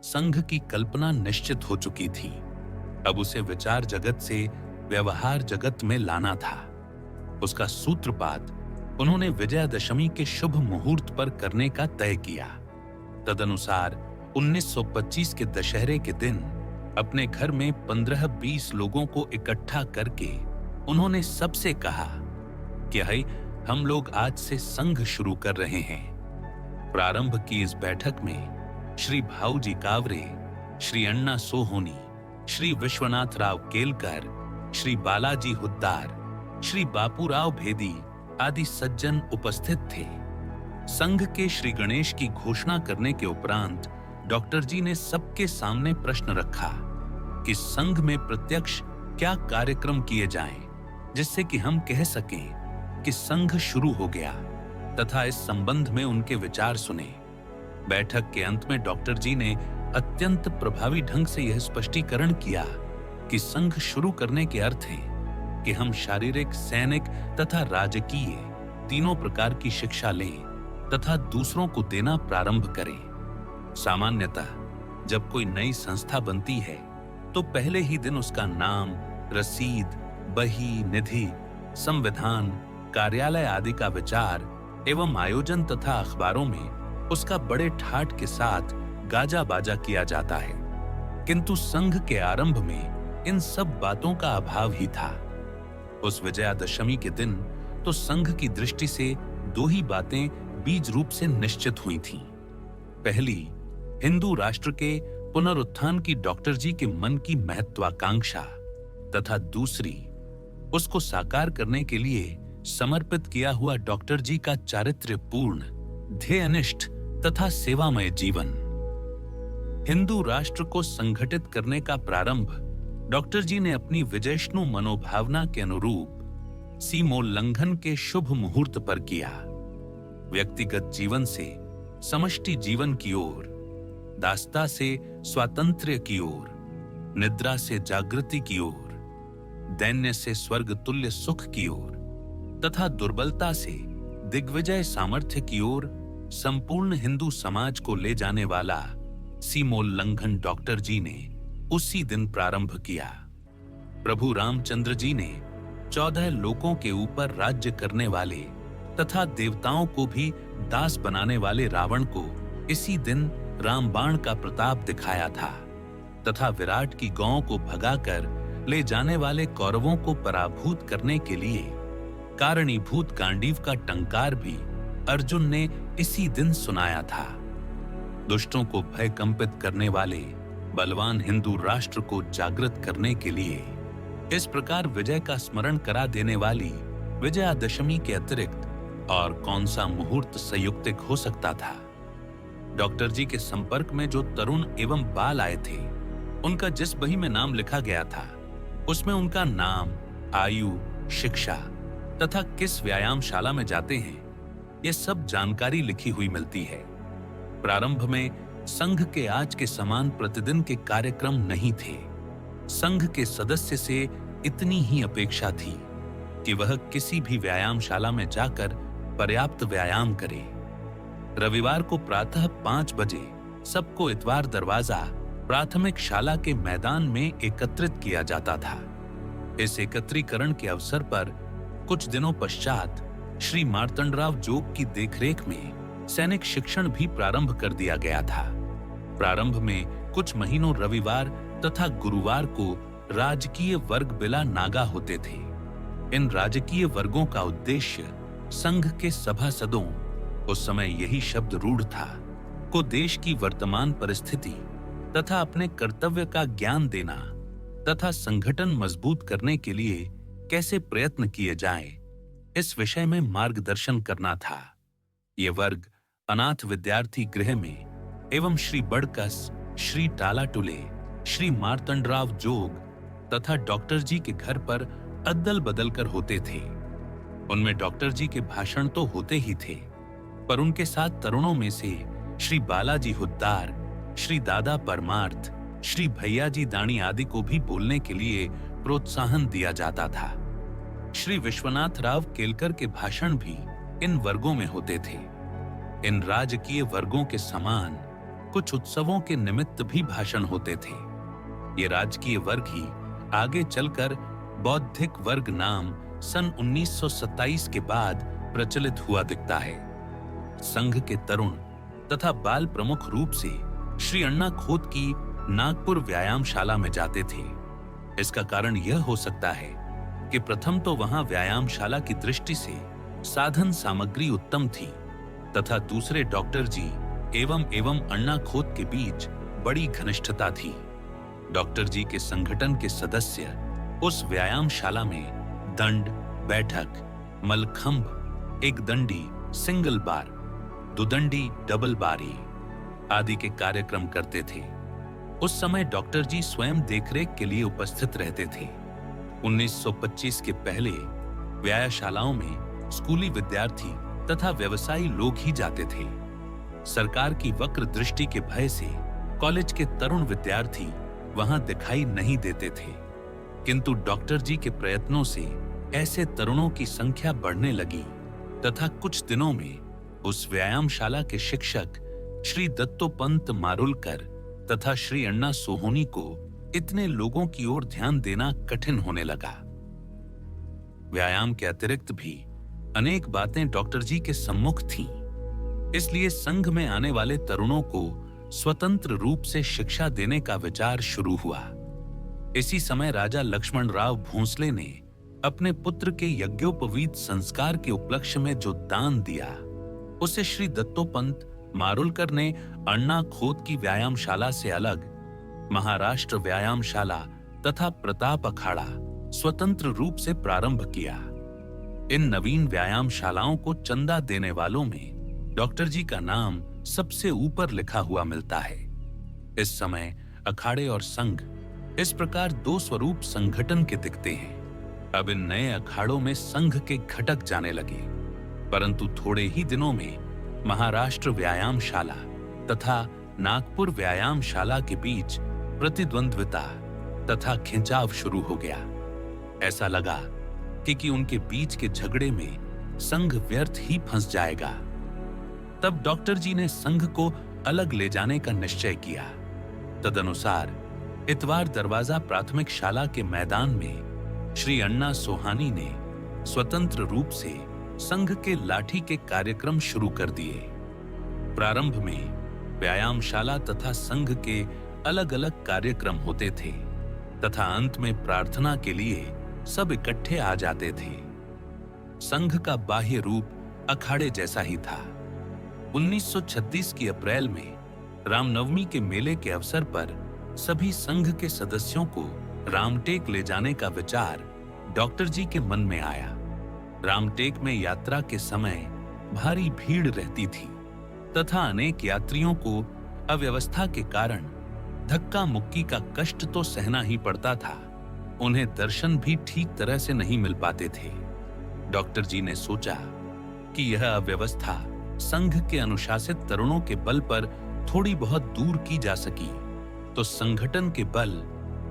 संघ की कल्पना निश्चित हो चुकी थी। अब उसे विचार जगत से व्यवहार जगत में लाना था। उसका सूत्रपात उन्होंने विजयादशमी के शुभ मुहूर्त पर करने का तय किया। तदनुसार 1925 के दशहरे के दिन अपने घर में 15-20 लोगों को इकट्ठा करके उन्होंने सबसे कहा कि हम लोग आज से संघ शुरू कर रहे हैं। प्रारंभ की इस बैठक में श्री भाऊजी कावरे, श्री अण्णा सोहोनी, श्री विश्वनाथ राव केलकर, श्री बालाजी हुद्दार, श्री बापूराव भेदी आदि सज्जन उपस्थित थे। संघ के श्री गणेश की घोषणा करने के उपरांत डॉक्टर जी ने सबके सामने प्रश्न रखा कि संघ में प्रत्यक्ष क्या कार्यक्रम किए जाएं, जिससे कि हम कह सकें कि संघ शुरू हो गया, तथा इस संबंध में उनके विचार सुने। बैठक के अंत में डॉक्टर जी ने अत्यंत प्रभावी ढंग से यह स्पष्टीकरण किया कि संघ शुरू करने के अर्थ है कि हम शारीरिक, सैनिक तथा राजकीय तीनों प्रकार की शिक्षा लें तथा दूसरों को देना प्रारंभ करें। सामान्यतः जब कोई नई संस्था बनती है तो पहले ही दिन उसका नाम, रसीद, बही, निधि, संविधान, कार्यालय आदि का विचार एवं आयोजन तथा अखबारों में उसका बड़े ठाठ के साथ गाजा बाजा किया जाता है। किंतु संघ के आरंभ में इन सब बातों का अभाव ही था। उस विजयादशमी के दिन तो संघ की दृष्टि से दो ही बातें बीज रूप से निश्चित हुई थीं। पहली, हिंदू राष्ट्र के पुनरुत्थान की डॉक्टर जी के मन की महत्वाकांक्षा, तथा दूसरी, उसको साकार करने के लिए समर्पित किया हुआ डॉक्टर जी का चारित्र्यपूर्ण, ध्येयनिष्ठ तथा सेवामय जीवन। हिंदू राष्ट्र को संगठित करने का प्रारंभ डॉक्टर जी ने अपनी विजयष्णु मनोभावना के अनुरूप सीमोल्लंघन के शुभ मुहूर्त पर किया। व्यक्तिगत जीवन से समष्टि जीवन की ओर, दासता से स्वातंत्र्य की ओर, निद्रा से जागृति की ओर, दैन्य से स्वर्ग तुल्य सुख की ओर तथा दुर्बलता से दिग्विजय सामर्थ्य की ओर संपूर्ण हिंदू समाज को ले जाने वाला सीमोल्लंघन डॉक्टर जी ने उसी दिन प्रारंभ किया। प्रभु रामचंद्र जी ने 14 लोकों के ऊपर राज्य करने वाले तथा देवताओं को भी दास बनाने वाले रावण को इसी दिन रामबाण का प्रताप दिखाया था, तथा विराट की गौं को भगाकर ले जाने वाले कौरवों को पराभूत करने के लिए कारणीभूत गांडीव का टंकार भी अर्जुन ने इसी दिन सुनाया था। दुष्टों को भय कंपित करने वाले बलवान हिंदू राष्ट्र को जागृत करने के लिए इस प्रकार विजय का स्मरण करा देने वाली विजयादशमी के अतिरिक्त और कौन सा मुहूर्त संयुक्तिक हो सकता था। डॉक्टर जी के संपर्क में जो तरुण एवं बाल आए थे, उनका जिस बही में नाम लिखा गया था उसमें उनका नाम, आयु, शिक्षा तथा किस व्यायामशाला में जाते हैं, ये सब जानकारी लिखी हुई मिलती है। प्रारंभ में संघ के आज के समान प्रतिदिन के कार्यक्रम नहीं थे। संघ के सदस्य से इतनी ही अपेक्षा थी कि वह किसी भी व्यायामशाला में जाकर पर्याप्त व्यायाम करे। रविवार को प्रातः 5 बजे सबको इतवार दरवाजा प्राथमिक शाला के मैदान में एकत्रित किया जाता था। इस एकत्रीकरण के अवसर पर कुछ दिनों पश्चात श्री मार्तंडराव जोग की देखरेख में सैनिक शिक्षण भी प्रारंभ कर दिया गया था। प्रारंभ में कुछ महीनों रविवार तथा गुरुवार को राजकीय वर्ग बिला नागा होते थे। इन राजकीय वर्गों का उद्देश्य संघ के सभासदों, उस समय यही शब्द रूढ़ था, को देश की वर्तमान परिस्थिति तथा अपने कर्तव्य का ज्ञान देना तथा संगठन मजबूत करने के लिए कैसे प्रयत्न किए जाएं, इस विषय में मार्गदर्शन करना था। ये वर्ग अनाथ विद्यार्थी गृह में एवं श्री बड़कस, श्री टालाटुले, श्री मार्तंडराव जोग तथा डॉक्टर जी के घर पर अदल बदल कर होते थे। उनमें डॉक्टर जी के भाषण तो होते ही थे, पर उनके साथ तरुणों में से श्री बालाजी हुद्दार, श्री दादा परमार्थ, श्री भैयाजी दानी आदि को भी बोलने के लिए प्रोत्साहन दिया जाता था। श्री विश्वनाथ राव केलकर के भाषण भी इन वर्गों में होते थे। इन राजकीय वर्गों के समान कुछ उत्सवों के निमित्त भी भाषण होते थे। ये राजकीय वर्ग ही आगे चलकर बौद्धिक वर्ग नाम सन 1927 के बाद प्रचलित हुआ दिखता है। संघ के तरुण तथा बाल प्रमुख रूप से श्री अण्णा खोत की नागपुर व्यायामशाला में जाते थे। इसका कारण यह हो सकता है कि प्रथम तो वहां व्यायामशाला की दृष्टि से साधन सामग्री उत्तम थी तथा दूसरे डॉक्टर जी एवं अण्णा खोत के बीच बड़ी घनिष्ठता थी। डॉक्टर जी के संगठन के सदस्य उस व्यायामशाला में दंड, बैठक, मलखंभ, एक दंडी, सिंगल बार, दुदंडी, डबल बारी आदि के कार्यक्रम करते थे। उस समय डॉक्टर जी स्वयं देखरेख के लिए उपस्थित रहते थे। 1925 के पहले व्यायामशालाओं में स्कूली विद्यार्थी तथा व्यवसायी लोग ही जाते थे। सरकार की वक्र दृष्टि के भय से कॉलेज के तरुण विद्यार्थी वहां दिखाई नहीं देते थे, किंतु डॉक्टर जी के प्रयत्नों से ऐसे तरुणों की संख्या बढ़ने लगी तथा कुछ दिनों में उस व्यायामशाला के शिक्षक श्री दत्तोपंत मारुलकर तथा श्री अण्णा सोहोनी को इतने लोगों की ओर ध्यान देना कठिन होने लगा। व्यायाम के अतिरिक्त भी अनेक बातें डॉक्टर जी के सम्मुख थीं, इसलिए संघ में आने वाले तरुणों को स्वतंत्र रूप से शिक्षा देने का विचार शुरू हुआ। इसी समय राजा लक्ष्मण राव भोंसले ने अपने पुत्र के यज्ञोपवीत संस्कार के उपलक्ष्य में जो दान दिया, उसे श्री दत्तोपंत मारुलकर ने अण्णा खोत की व्यायामशाला से अलग महाराष्ट्र व्यायामशाला तथा प्रताप अखाड़ा स्वतंत्र रूप से प्रारंभ किया। इन नवीन व्यायामशालाओं को चंदा देने वालों में डॉक्टर जी का नाम सबसे ऊपर लिखा हुआ मिलता है। इस समय अखाड़े और संघ इस प्रकार दो स्वरूप संगठन के दिखते हैं। अब इन नए अखाड़ों में संघ के घटक जाने लगे, परंतु थोड़े ही दिनों में महाराष्ट्र व्यायामशाला तथा नागपुर व्यायामशाला के बीच प्रतिद्वंद्विता तथा खिंचाव शुरू हो गया। ऐसा लगा कि उनके बीच के झगड़े में संघ व्यर्थ ही फंस जाएगा। तब डॉक्टर जी ने संघ को अलग ले जाने का निश्चय किया। तदनुसार इतवार दरवाजा प्राथमिक शाला के मैदान में श्री अण्णा सोहानी ने स्वतंत्र रूप से संघ के लाठी के कार्यक्रम शुरू कर दिए। प्रारंभ में व्यायामशाला तथा संघ के अलग अलग कार्यक्रम होते थे तथा अंत में प्रार्थना के लिए सब इकट्ठे आ जाते थे। संघ का बाह्य रूप अखाड़े जैसा ही था। 1936 की अप्रैल में रामनवमी के मेले के अवसर पर सभी संघ के सदस्यों को रामटेक ले जाने का विचार डॉक्टर जी के मन में आया। रामटेक में यात्रा के समय भारी भीड़ रहती थी तथा अनेक यात्रियों को अव्यवस्था के कारण धक्का मुक्की का कष्ट तो सहना ही पड़ता था। उन्हें दर्शन भी ठीक तरह से नहीं मिल पाते थे। डॉक्टर जी ने सोचा कि यह अव्यवस्था संघ के अनुशासित तरुणों के बल पर थोड़ी बहुत दूर की जा सकी तो संगठन के बल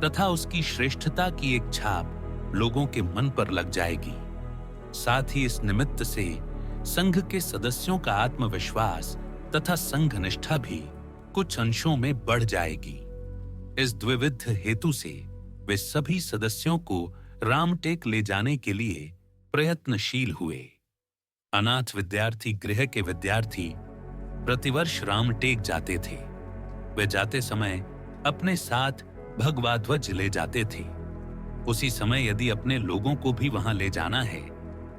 तथा उसकी श्रेष्ठता की एक छाप लोगों के मन पर लग जाएगी। साथ ही इस निमित्त से संघ के सदस्यों का आत्मविश्वास तथा संघ निष्ठा भी कुछ अंशों में बढ़ जाएगी। इस द्विविध हेतु से वे सभी सदस्यों को रामटेक ले जाने के लिए प्रयत्नशील हुए। अनाथ विद्यार्थी गृह के विद्यार्थी प्रतिवर्ष रामटेक जाते थे। वे जाते समय अपने साथ भगवा ध्वज ले जाते थे। उसी समय यदि अपने लोगों को भी वहां ले जाना है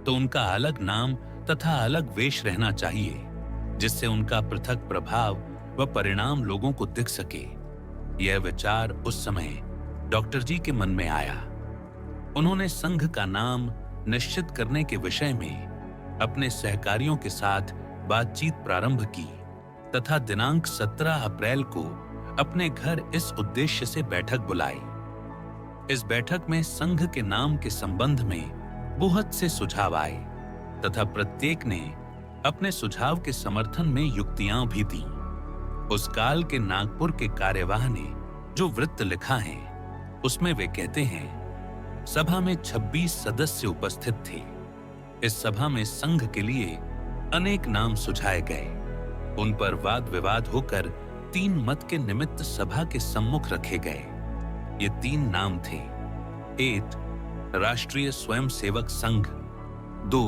तो उनका अलग नाम तथा अलग वेश रहना चाहिए, जिससे उनका पृथक प्रभाव व परिणाम लोगों को दिख सके। यह विचार उस समय डॉक्टर जी के मन में आया। उन्होंने संघ का नाम निश्चित करने के विषय में अपने सहकारियों के साथ बातचीत प्रारंभ की तथा दिनांक 17 अप्रैल को अपने घर इस उद्देश्य से बैठक बुलाई। इस बैठक में संघ के नाम के संबंध में बहुत से सुझाव आए तथा प्रत्येक ने अपने सुझाव के समर्थन में युक्तियां भी दी। उस काल के नागपुर के कार्यवाह ने जो वृत्त लिखा है उसमें वे कहते हैं, सभा में 26 सदस्य उपस्थित थे। इस सभा में संघ के लिए अनेक नाम सुझाए गए। उन पर वाद विवाद होकर 3 मत के निमित्त सभा के सम्मुख रखे गए। ये 3 नाम थे। 1 राष्ट्रीय स्वयंसेवक संघ, 2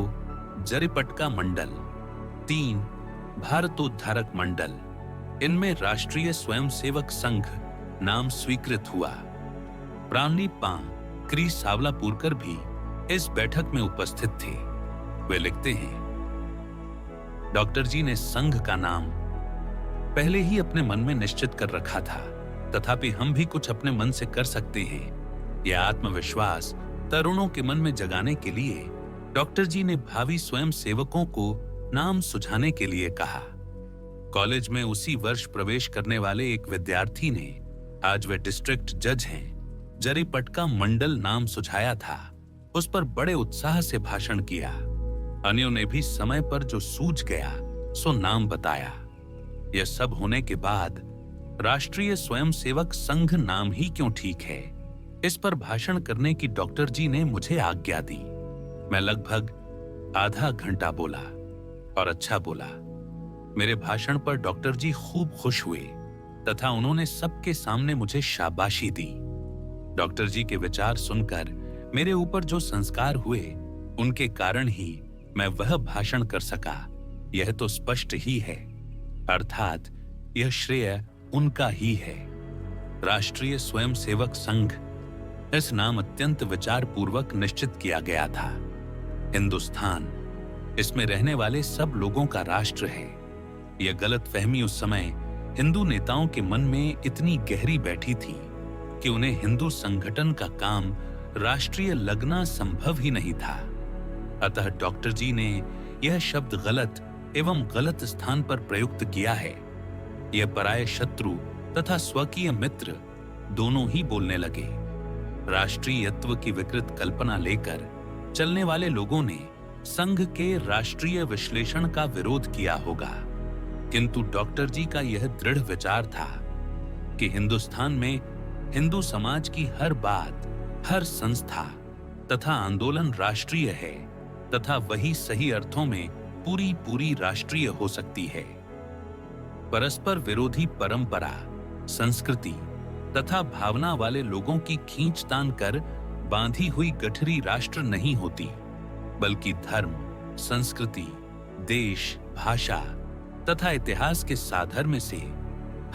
जरिपटका मंडल, 3 भारतोद्धारक मंडल। इनमें राष्ट्रीय स्वयंसेवक संघ नाम स्वीकृत हुआ। प्राणली पां क्री सावलापुरकर भी इस बैठक में उपस्थित थे। वे लिखते हैं, डॉक्टर जी ने संघ का नाम पहले ही अपने मन में निश्चित कर रखा था, तथापि हम भी कुछ अपने मन से कर सकते हैं। यह आत्मविश्वास तरुणों के मन में जगाने के लिए डॉक्टर जी ने भावी स्वयं सेवकों को नाम सुझाने के लिए कहा। कॉलेज में उसी वर्ष प्रवेश करने वाले एक विद्यार्थी ने, आज वे डिस्ट्रिक्ट जज हैं, जरिपटका मंडल नाम सुझाया था। उस पर बड़े उत्साह से भाषण किया। अन्यों ने भी समय पर जो सूझ गया सो नाम बताया। यह सब होने के बाद राष्ट्रीय स्वयंसेवक संघ नाम ही क्यों ठीक है, इस पर भाषण करने की डॉक्टर जी ने मुझे आज्ञा दी। मैं लगभग आधा घंटा बोला और अच्छा बोला। मेरे भाषण पर डॉक्टर जी खूब खुश हुए तथा उन्होंने सबके सामने मुझे शाबाशी दी। डॉक्टर जी के विचार सुनकर मेरे ऊपर जो संस्कार हुए, उनके कारण ही मैं वह भाषण कर सका, यह तो स्पष्ट ही है। अर्थात यह श्रेय उनका ही है। राष्ट्रीय स्वयंसेवक संघ, इस नाम अत्यंत विचार पूर्वक निश्चित किया गया था। हिंदुस्तान, इसमें रहने वाले सब लोगों का राष्ट्र है। यह गलतफहमी उस समय हिंदू नेताओं के मन में इतनी गहरी बैठी थी कि उन्हें हिंदू संगठन का काम राष्ट्रीय लगना संभव ही नहीं था। अतः डॉक्टर जी ने यह शब्द गलत एवं गलत स्थान पर प्रयुक्त किया है। यह पराये शत्रु तथा स्वकीय मित्र दोनों ही बोलने लगे। राष्ट्रीयत्व की विकृत कल्पना लेकर चलने वाले लोगों ने संघ के राष्ट्रीय विश्लेषण का विरोध किया होगा, किंतु डॉक्टर जी का यह दृढ़ विचार था कि हिंदुस्तान में हिंदू समाज की हर बात, हर संस्था तथा आंदोलन राष्ट्रीय है तथा वही सही अर्थों में पूरी पूरी राष्ट्रीय हो सकती है। परस्पर विरोधी परंपरा, संस्कृति तथा भावना वाले लोगों की खींचतान कर बांधी हुई गठरी राष्ट्र नहीं होती, बल्कि धर्म, संस्कृति, देश, भाषा तथा इतिहास के साधर्म्य से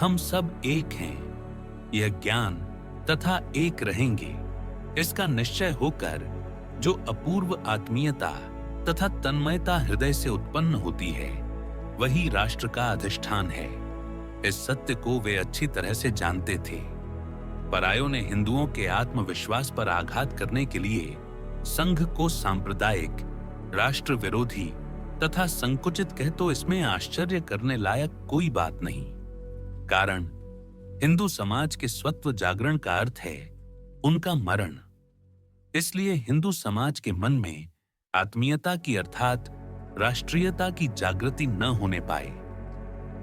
हम सब एक हैं, यह ज्ञान तथा एक रहेंगे, इसका निश्चय होकर जो अपूर्व आत्मीयता तथा तन्मयता हृदय से उत्पन्न होती है, वही राष्ट्र का अधिष्ठान है। इस सत्य को वे अच्छी तरह से जानते थे। परायों ने हिंदुओं के आत्मविश्वास पर आघात करने के लिए संघ को सांप्रदायिक, राष्ट्र विरोधी तथा संकुचित कह तो इसमें आश्चर्य करने लायक कोई बात नहीं। कारण हिंदू समाज के स्वत्व जागरण का अर्थ है उनका मरण। इसलिए हिंदू समाज के मन में आत्मीयता की अर्थात राष्ट्रीयता की जागृति न होने पाए।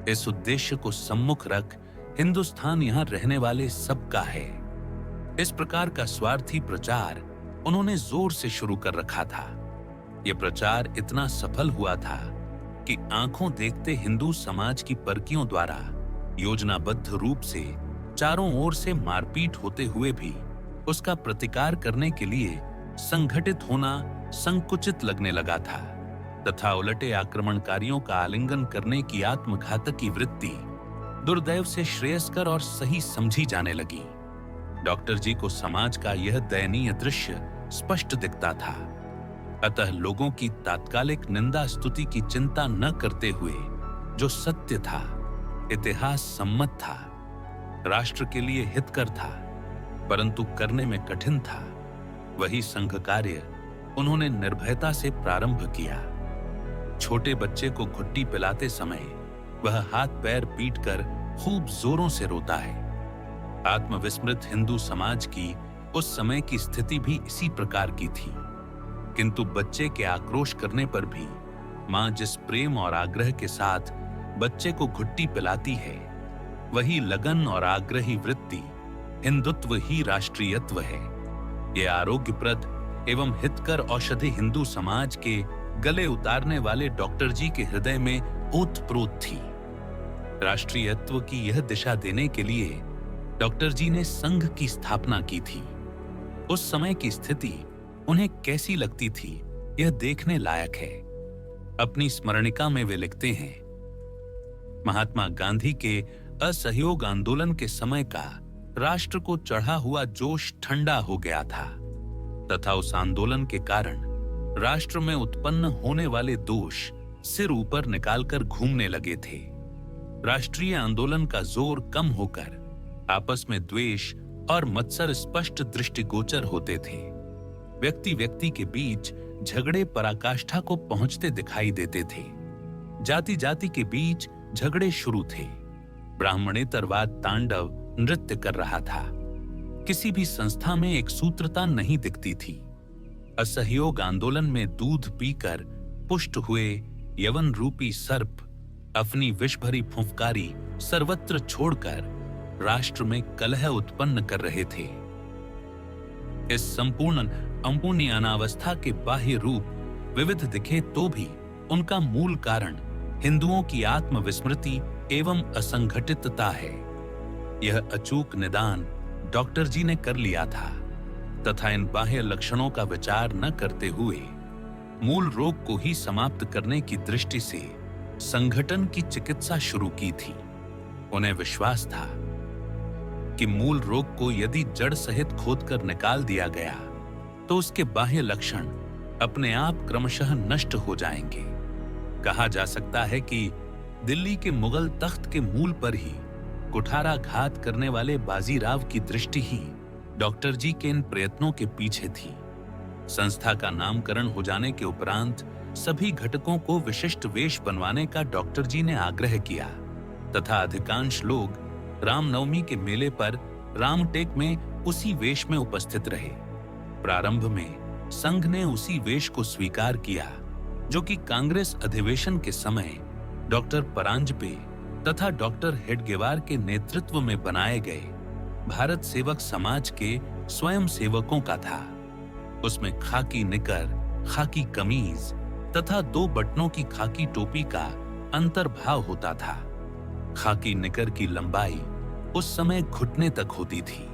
इस उद्देश्य को सम्मुख रख हिंदुस्तान यहां रहने वाले सबका है। इस प्रकार का स्वार्थी प्रचार उन्होंने जोर से शुरू कर रखा था। यह प्रचार इतना सफल हुआ था कि आंखों देखते हिंदू समाज की परकियों द्वारा योजनाबद्ध रूप से चारों ओर से मारपीट होते हुए भी उसका प्रतिकार करने के लिए संगठित होना संकुचित लगने लगा था तथा उलटे आक्रमणकारियों का आलिंगन करने की आत्मघातकी वृत्ति दुर्दैव से श्रेयस्कर और सही समझी जाने लगी। डॉक्टर जी को समाज का यह दयनीय दृश्य स्पष्ट दिखता था। अतः लोगों की तात्कालिक निंदा स्तुति की चिंता न करते हुए जो सत्य था, इतिहास सम्मत था, राष्ट्र के लिए हितकर था, परंतु करने में कठिन था, वही संघ कार्य उन्होंने निर्भयता से प्रारंभ किया। छोटे बच्चे को घुट्टी पिलाते समय वह हाथ पैर पीटकर खूब जोरों से रोता है। आत्मविस्मृत हिंदू समाज की उस समय की स्थिति भी इसी प्रकार की थी, किंतु बच्चे के आक्रोश करने पर भी मां जिस प्रेम और आग्रह के साथ बच्चे को घुट्टी पिलाती है, वही लगन और आग्रही वृत्ति हिंदुत्व ही राष्ट्रीयत्व है। यह आरोग्यप्रद एवं हितकर औषधि हिंदू समाज के गले उतारने वाले डॉक्टर जी के हृदय में ओतप्रोत थी। राष्ट्रीयत्व की यह दिशा देने के लिए डॉक्टर जी ने संघ की स्थापना की थी। उस समय की स्थिति उन्हें कैसी लगती थी, यह देखने लायक है। अपनी स्मरणिका में वे लिखते हैं, महात्मा गांधी के असहयोग आंदोलन के समय का राष्ट्र को चढ़ा हुआ जोश ठंडा हो गया था तथा उस आंदोलन के कारण राष्ट्र में उत्पन्न होने वाले दोष सिर ऊपर निकालकर घूमने लगे थे। राष्ट्रीय आंदोलन का जोर कम होकर आपस में द्वेष और मत्सर स्पष्ट दृष्टिगोचर होते थे। व्यक्ति व्यक्ति के बीच झगड़े पराकाष्ठा को पहुंचते दिखाई देते थे। जाति जाति के बीच झगड़े शुरू थे। ब्राह्मणेतरवाद तांडव नृत्य कर रहा था। किसी भी संस्था में एक सूत्रता नहीं दिखती थी। असहयोग आंदोलन में दूध पीकर पुष्ट हुए यवन रूपी सर्प अपनी विष भरी फुफकारी सर्वत्र छोड़कर राष्ट्र में कलह उत्पन्न कर रहे थे। इस संपूर्ण अपूर्णी अनावस्था के बाह्य रूप विविध दिखे तो भी उनका मूल कारण हिंदुओं की आत्मविस्मृति एवं असंगठितता है। यह अचूक निदान डॉक्टर जी ने कर लिया था तथा इन बाह्य लक्षणों का विचार न करते हुए मूल रोग को ही समाप्त करने की दृष्टि से संगठन की चिकित्सा शुरू की थी। उन्हें विश्वास था कि मूल रोग को यदि जड़ सहित खोदकर निकाल दिया गया तो उसके बाह्य लक्षण अपने आप क्रमशः नष्ट हो जाएंगे। कहा जा सकता है कि दिल्ली के मुगल तख्त के मूल पर ही कुठाराघात करने वाले बाजीराव की दृष्टि ही डॉक्टर जी के इन प्रयत्नों के पीछे थी। संस्था का नामकरण हो जाने के उपरांत सभी घटकों को विशिष्ट वेश बनवाने का डॉक्टर जी ने आग्रह किया तथा अधिकांश लोग रामनवमी के मेले पर रामटेक में उसी वेश में उपस्थित रहे। प्रारंभ में संघ ने उसी वेश को स्वीकार किया जो कि कांग्रेस अधिवेशन के समय डॉक्टर परांजपे तथा डॉक्टर हेडगेवार के नेतृत्व में बनाए गए भारत सेवक समाज के स्वयं सेवकों का था। उसमें खाकी निकर, खाकी कमीज तथा 2 बटनों की खाकी टोपी का अंतर्भाव होता था। खाकी निकर की लंबाई उस समय घुटने तक होती थी।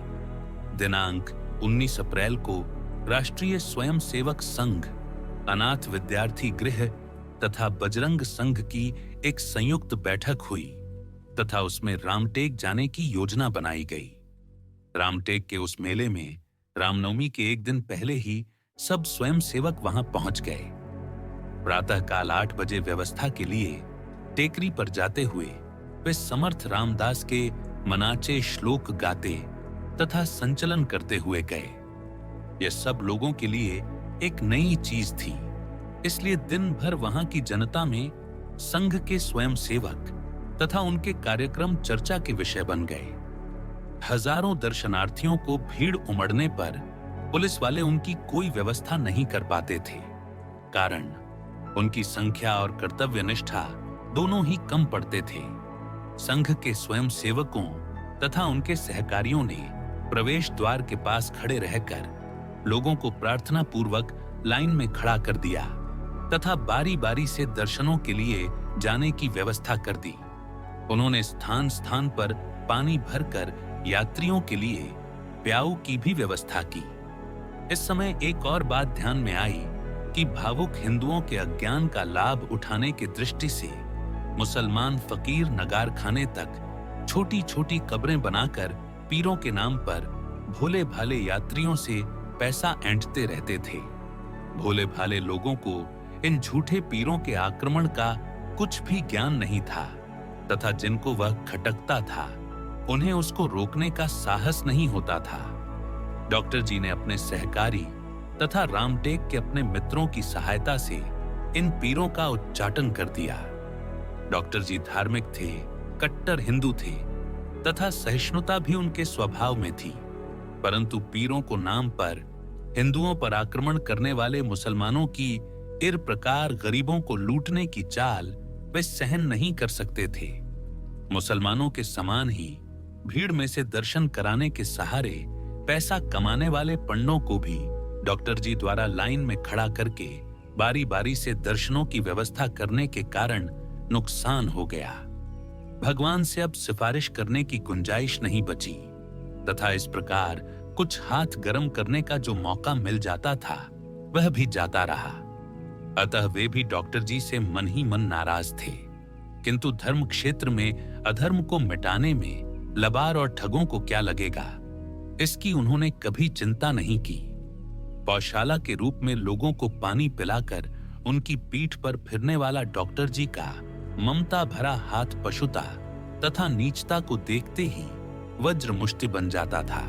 दिनांक 19 अप्रैल को राष्ट्रीय स्वयं सेवक संघ, अनाथ विद्यार्थी गृह तथा बजरंग संघ की एक संयुक्त बैठक हुई तथा उसमें रामटेक जाने की योजना बनाई गई। रामटेक के उस मेले में रामनवमी के एक दिन पहले ही सब स्वयं सेवक वहां पहुंच गए। प्रातःकाल 8 बजे व्यवस्था के लिए टेकरी पर जाते हुए वे समर्थ रामदास के मनाचे श्लोक गाते तथा संचलन करते हुए गए। यह सब लोगों के लिए एक नई चीज थी, इसलिए दिन भर वहां की जनता में संघ के स्वयं सेवक तथा उनके कार्यक्रम चर्चा के विषय बन गए। हजारों दर्शनार्थियों को भीड़ उमड़ने पर पुलिस वाले उनकी कोई व्यवस्था नहीं कर पाते थे। कारण उनकी संख्या और कर्तव्य निष्ठा दोनों ही कम पड़ते थे। संघ के स्वयं सेवकों तथा उनके सहकारियों ने प्रवेश द्वार के पास खड़े रहकर लोगों को प्रार्थना पूर्वक लाइन में खड़ा कर दिया तथा बारी बारी से दर्शनों के लिए जाने की व्यवस्था कर दी। उन्होंने स्थान स्थान पर पानी भरकर यात्रियों के लिए प्याऊ की भी व्यवस्था की। इस समय एक और बात ध्यान में आई कि भावुक हिंदुओं के अज्ञान का लाभ उठाने की दृष्टि से मुसलमान फकीर नगार खाने तक छोटी छोटी कब्रें बनाकर पीरों के नाम पर भोले भाले यात्रियों से पैसा ऐंठते रहते थे। भोले भाले लोगों को इन झूठे पीरों के आक्रमण का कुछ भी ज्ञान नहीं था तथा जिनको वह खटकता था उन्हें उसको रोकने का साहस नहीं होता था। डॉक्टर जी ने अपने सहकारी तथा रामटेक के अपने मित्रों की सहायता से इन पीरों का उच्चाटन कर दिया। डॉक्टर जी धार्मिक थे, कट्टर हिंदू थे तथा सहिष्णुता भी उनके स्वभाव में थी, परंतु पीरों को नाम पर हिंदुओं पर आक्रमण करने वाले मुसलमानों की इर प्रकार गरीबों को लूटने की चाल वे सहन नहीं कर सकते थे। मुसलमानों के समान ही भीड़ में से दर्शन कराने के सहारे पैसा कमाने वाले पंडों को भी डॉक्टर जी द्वारा लाइन में खड़ा करके बारी बारी से दर्शनों की व्यवस्था करने के कारण नुकसान हो गया। भगवान से अब सिफारिश करने की गुंजाइश नहीं बची तथा इस प्रकार कुछ हाथ गर्म करने का जो मौका मिल जाता था वह भी जाता रहा। अतः वे भी डॉक्टर जी से मन ही मन नाराज थे, किंतु धर्म क्षेत्र में अधर्म को मिटाने में लबार और ठगों को क्या लगेगा, इसकी उन्होंने कभी चिंता नहीं की। पौशाला के रूप में लोगों को पानी पिलाकर उनकी पीठ पर फिरने वाला डॉक्टर जी का ममता भरा हाथ पशुता तथा नीचता को देखते ही वज्र मुष्टि बन जाता था।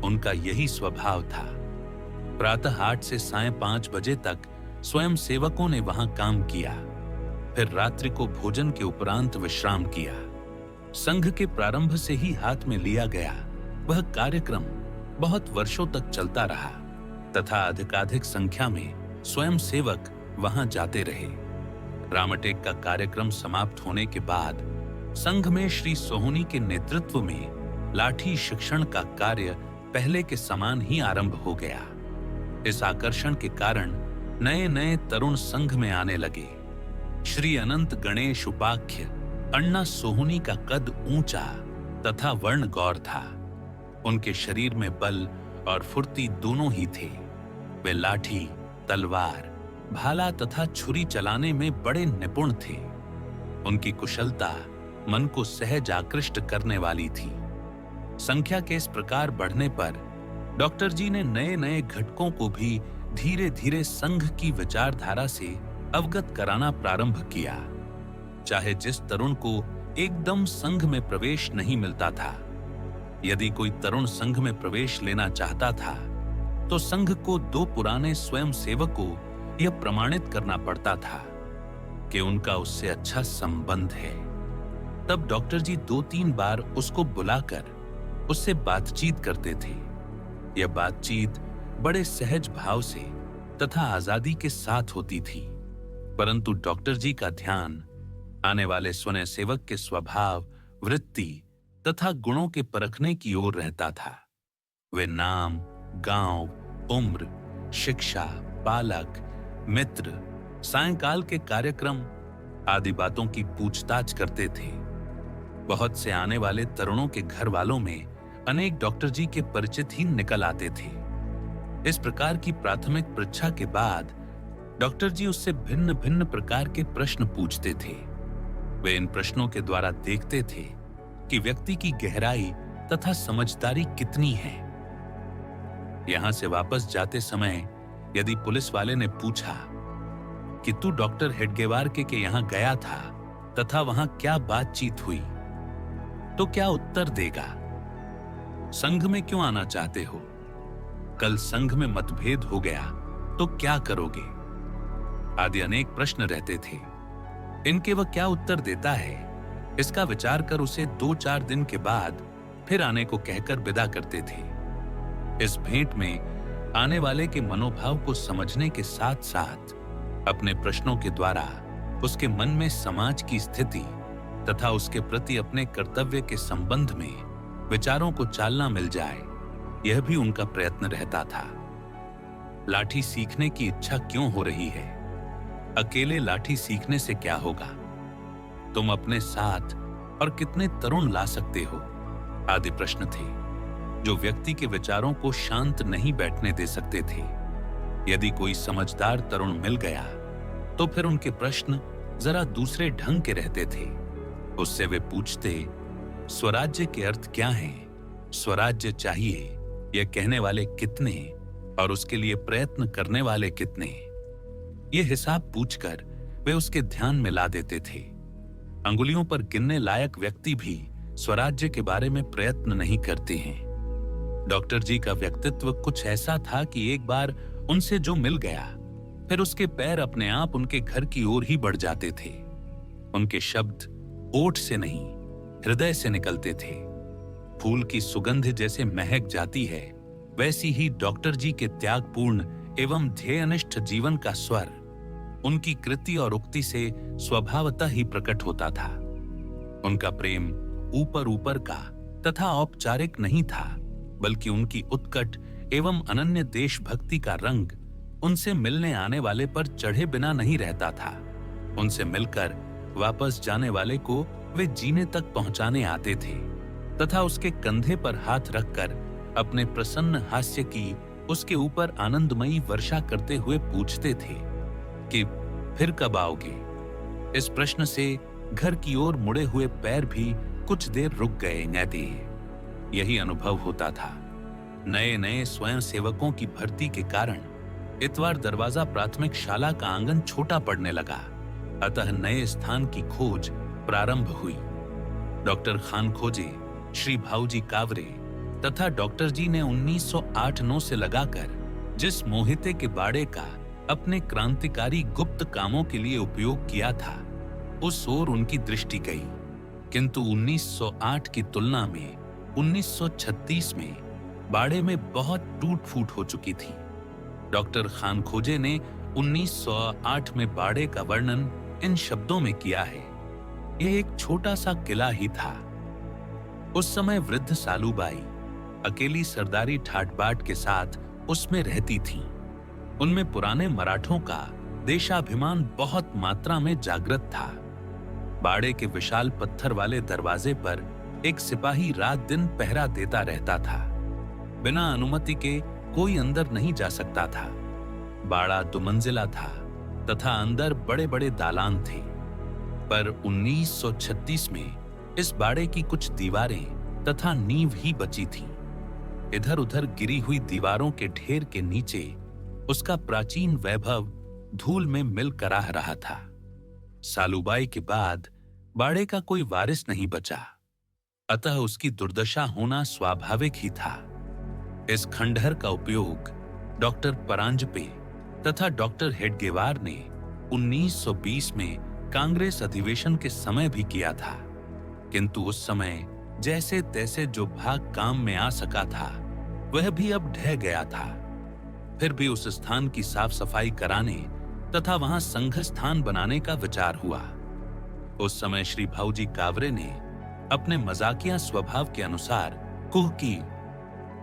उनका यही स्वभाव था। प्रातः 8 से सायं 5 बजे तक स्वयं सेवकों ने वहां काम किया, फिर रात्रि को भोजन के उपरांत विश्राम किया। संघ के प्रारंभ से ही हाथ में लिया गया वह कार्यक्रम बहुत वर्षों तक चलता रहा तथा अधिकाधिक संख्या में स्वयं सेवक वहां जाते रहे। रामटेक का कार्यक्रम समाप्त होने के बाद संघ में श्री सोहनी के नेतृत्व में लाठी शिक्षण का कार्य पहले के समान ही आरंभ हो गया। इस आकर्षण के कारण नए नए तरुण संघ में आने लगे। श्री अनंत गणेश उपाख्य अण्णा सोहनी का कद ऊंचा तथा वर्ण गौर था। उनके शरीर में बल और फुर्ती दोनों ही थे। वे लाठी, तलवार, भाला तथा छुरी चलाने में बड़े निपुण थे। उनकी कुशलता मन को सहज आकृष्ट करने वाली थी। संख्या के इस प्रकार बढ़ने पर डॉक्टर जी ने नए नए घटकों को भी धीरे धीरे संघ की विचारधारा से अवगत कराना प्रारंभ किया। चाहे जिस तरुण को एकदम संघ में प्रवेश नहीं मिलता था, यदि कोई तरुण संघ में प्रवेश लेना चाहता था तो संघ को 2 पुराने स्वयं सेवकों यह प्रमाणित करना पड़ता था कि उनका उससे अच्छा संबंध है। तब डॉक्टर जी 2-3 बार उसको बुलाकर उससे बातचीत करते थे। यह बातचीत बड़े सहज भाव से तथा आजादी के साथ होती थी, परंतु डॉक्टर जी का ध्यान आने वाले स्वयं सेवक के स्वभाव, वृत्ति तथा गुणों के परखने की ओर रहता था। वे नाम, गांव, उम्र, शिक्षा, बालक, मित्र, सायंकाल के कार्यक्रम आदि बातों की पूछताछ करते थे। बहुत से आने वाले तरुणों के घर वालों में अनेक डॉक्टर जी के परिचित ही निकल आते थे। इस प्रकार की प्राथमिक परीक्षा के बाद डॉक्टर जी उससे भिन्न भिन्न प्रकार के प्रश्न पूछते थे। वे इन प्रश्नों के द्वारा देखते थे कि व्यक्ति की गहराई तथा समझदारी कितनी है। यहां से वापस जाते समय यदि पुलिस वाले ने पूछा कि तू डॉक्टर हेडगेवार के यहां गया था तथा वहां क्या बातचीत हुई, तो क्या उत्तर देगा? संघ में क्यों आना चाहते हो? कल संघ में मतभेद हो गया तो क्या करोगे? आदि अनेक प्रश्न रहते थे। इनके वह क्या उत्तर देता है, इसका विचार कर उसे 2-4 दिन के बाद फिर आने को कहकर विदा करते थे। इस भेंट में आने वाले के मनोभाव को समझने के साथ साथ अपने प्रश्नों के द्वारा उसके मन में समाज की स्थिति तथा उसके प्रति अपने कर्तव्य के संबंध में विचारों को चालना मिल जाए, यह भी उनका प्रयत्न रहता था। लाठी सीखने की इच्छा क्यों हो रही है? अकेले लाठी सीखने से क्या होगा? तुम अपने साथ और कितने तरुण ला सकते हो? आदि प्रश्न थे जो व्यक्ति के विचारों को शांत नहीं बैठने दे सकते थे। यदि कोई समझदार तरुण मिल गया तो फिर उनके प्रश्न जरा दूसरे ढंग के रहते थे। उससे वे पूछते, स्वराज्य के अर्थ क्या हैं? स्वराज्य चाहिए यह कहने वाले कितने और उसके लिए प्रयत्न करने वाले कितने? ये हिसाब पूछकर वे उसके ध्यान में ला देते थे। अंगुलियों पर गिनने लायक व्यक्ति भी स्वराज्य के बारे में प्रयत्न नहीं करते हैं। डॉक्टर जी का व्यक्तित्व कुछ ऐसा था कि एक बार उनसे जो मिल गया फिर उसके पैर अपने आप उनके घर की ओर ही बढ़ जाते थे। उनके शब्द ओठ से नहीं हृदय से निकलते थे। फूल की सुगंध जैसे महक जाती है, वैसी ही डॉक्टर जी के त्यागपूर्ण एवं ध्येयनिष्ठ जीवन का स्वर उनकी कृति और उक्ति से स्वभावतः ही प्रकट होता था। उनका प्रेम ऊपर ऊपर का तथा औपचारिक नहीं था, बल्कि उनकी उत्कट एवं अनन्य देशभक्ति का रंग उनसे मिलने आने वाले पर चढ़े बिना नहीं रहता था। उनसे मिलकर वापस जाने वाले को वे जीने तक पहुंचाने आते थे तथा उसके कंधे पर हाथ रखकर अपने प्रसन्न हास्य की उसके ऊपर आनंदमयी वर्षा करते हुए पूछते थे कि फिर कब आओगे। इस प्रश्न से घर की ओर मुड़े हुए पैर भी कुछ देर रुक गए न थे। यही अनुभव होता था। नए नए स्वयं सेवकों की भर्ती के कारण इतवार दरवाजा प्राथमिक शाला का आंगन छोटा पड़ने लगा, अतः नए स्थान की खोज प्रारंभ हुई। डॉक्टर खान खोजे, श्री भाऊजी कावरे तथा डॉक्टर जी ने 1908-9 से लगाकर जिस मोहिते के बाड़े का अपने क्रांतिकारी गुप्त कामों के लिए उपयोग किया था, उस ओर उनकी दृष्टि गई। किंतु 1908 की तुलना में 1936 में बाड़े में बहुत टूट फूट हो चुकी थी। डॉक्टर खान खोजे ने 1908 में बाड़े का वर्णन इन शब्दों में किया है। यह एक छोटा सा किला ही था। उस समय वृद्ध सालूबाई अकेली सरदारी ठाट बाट के साथ उसमें रहती थीं। उनमें पुराने मराठों का देशाभिमान बहुत मात्रा में जागृत था। बाड़े के विशाल पत्थर वाले दरवाजे पर एक सिपाही रात दिन पहरा देता रहता था। बिना अनुमति के कोई अंदर नहीं जा सकता था। बाड़ा दुमंजिला था तथा अंदर बड़े बड़े दालान थे। पर 1936 में इस बाड़े की कुछ दीवारें तथा नींव ही बची थीं। इधर उधर गिरी हुई दीवारों के ढेर के नीचे उसका प्राचीन वैभव धूल में मिल कराह रहा था। सालूबाई के बाद बाड़े का कोई वारिस नहीं बचा, अतः उसकी दुर्दशा होना स्वाभाविक ही था। इस खंडहर का उपयोग डॉक्टर परांजपे तथा डॉक्टर हेडगेवार ने 1920 में कांग्रेस अधिवेशन के समय भी किया था, किंतु उस समय जैसे तैसे जो भाग काम में आ सका था वह भी अब ढह गया था। फिर भी उस स्थान की साफ सफाई कराने तथा वहां संघ स्थान बनाने का विचार हुआ। उस समय श्री भाऊजी कावरे ने अपने मजाकिया स्वभाव के अनुसार कुह की,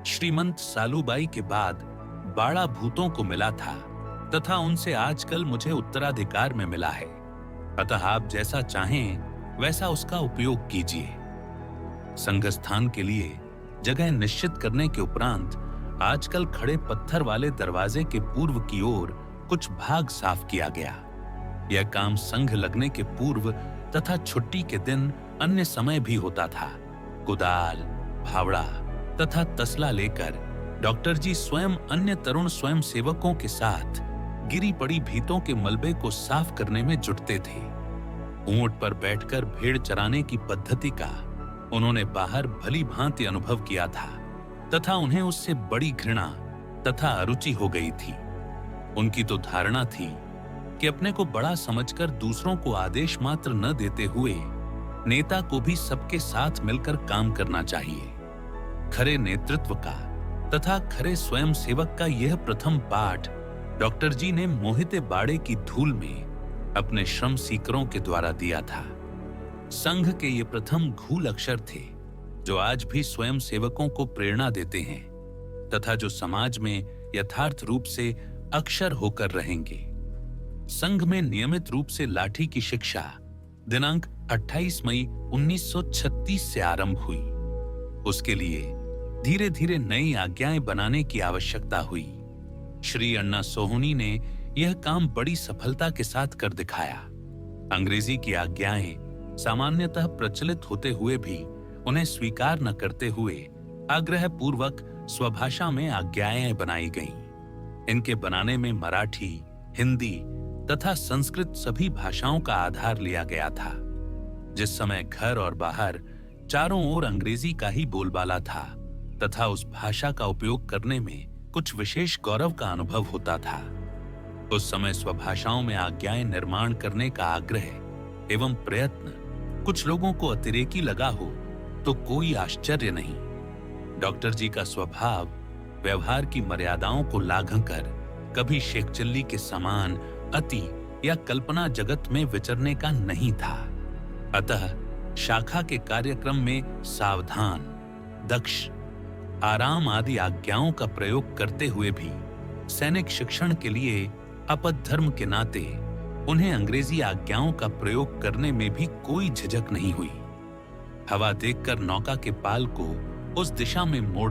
श्रीमंत सालूबाई के बाद बाड़ा भूतों को मिला था तथा उनसे आजकल मुझे उत्तराधिकार में मिला है, अतः आप जैसा चाहें वैसा उसका उपयोग कीजिए। संघ स्थान के लिए जगह निश्चित करने के उपरांत आजकल खड़े पत्थर वाले दरवाजे के पूर्व की ओर कुछ भाग साफ किया गया। यह काम संघ लगने के पूर्व तथा छुट्टी के दिन अन्य समय भी होता था। कुदाल, फावड़ा तथा तसला लेकर डॉक्टर जी स्वयं अन्य तरुण स्वयं सेवकों के साथ गिरी पड़ी भीतों के मलबे को साफ करने में जुटते थे। ऊंट पर बैठकर भेड़ चराने की पद्धति का उन्होंने बाहर भली भांति अनुभव किया था तथा उन्हें उससे बड़ी घृणा तथा अरुचि हो गई थी। उनकी तो धारणा थी कि अपने को बड़ा समझकर दूसरों को आदेश मात्र न देते हुए नेता को भी सबके साथ मिलकर काम करना चाहिए। खरे नेतृत्व का तथा खरे स्वयं सेवक का यह प्रथम पाठ डॉक्टर जी ने मोहिते बाड़े की धूल में अपने श्रम सीकरों के द्वारा दिया था। संघ के ये प्रथम घूल अक्षर थे जो आज भी स्वयं सेवकों को प्रेरणा देते हैं तथा जो समाज में यथार्थ रूप से अक्षर होकर रहेंगे। संघ में नियमित रूप से लाठी की शिक्षा दिनांक 28 मई 1936 से आरंभ हुई। उसके लिए धीरे धीरे नई आज्ञाएं बनाने की आवश्यकता हुई। श्री अन्ना सोहनी ने यह काम बड़ी सफलता के साथ कर दिखाया। अंग्रेजी की आज्ञाएं सामान्यतः प्रचलित होते हुए भी उन्हें स्वीकार न करते हुए आग्रह पूर्वक स्वभाषा में आज्ञाएं बनाई गईं। इनके बनाने में मराठी, हिंदी तथा संस्कृत सभी भाषाओं का आधार लिया गया था। जिस समय घर और बाहर चारों ओर अंग्रेजी का ही बोलबाला था तथा उस भाषा का उपयोग करने में कुछ विशेष गौरव का अनुभव होता था, उस समय स्वभाषाओं में आज्ञाएं निर्माण करने का आग्रह एवं प्रयत्न कुछ लोगों को अतिरेकी लगा हो तो कोई आश्चर्य नहीं। डॉक्टर जी का स्वभाव व्यवहार की मर्यादाओं को लांघकर कभी शेखचिल्ली के समान अति या कल्पना जगत में विचरने का नहीं था। अतः शाखा के कार्यक्रम में सावधान, दक्ष, आराम आदि आज्ञाओं का प्रयोग करते हुए भी सैनिक शिक्षण के लिए अपधर्म के नाते उन्हें अंग्रेजी आज्ञाओं का प्रयोग करने में भी कोई झिझक नहीं हुई। हवा देखकर नौका के पाल को उस दिशा में मोड़ने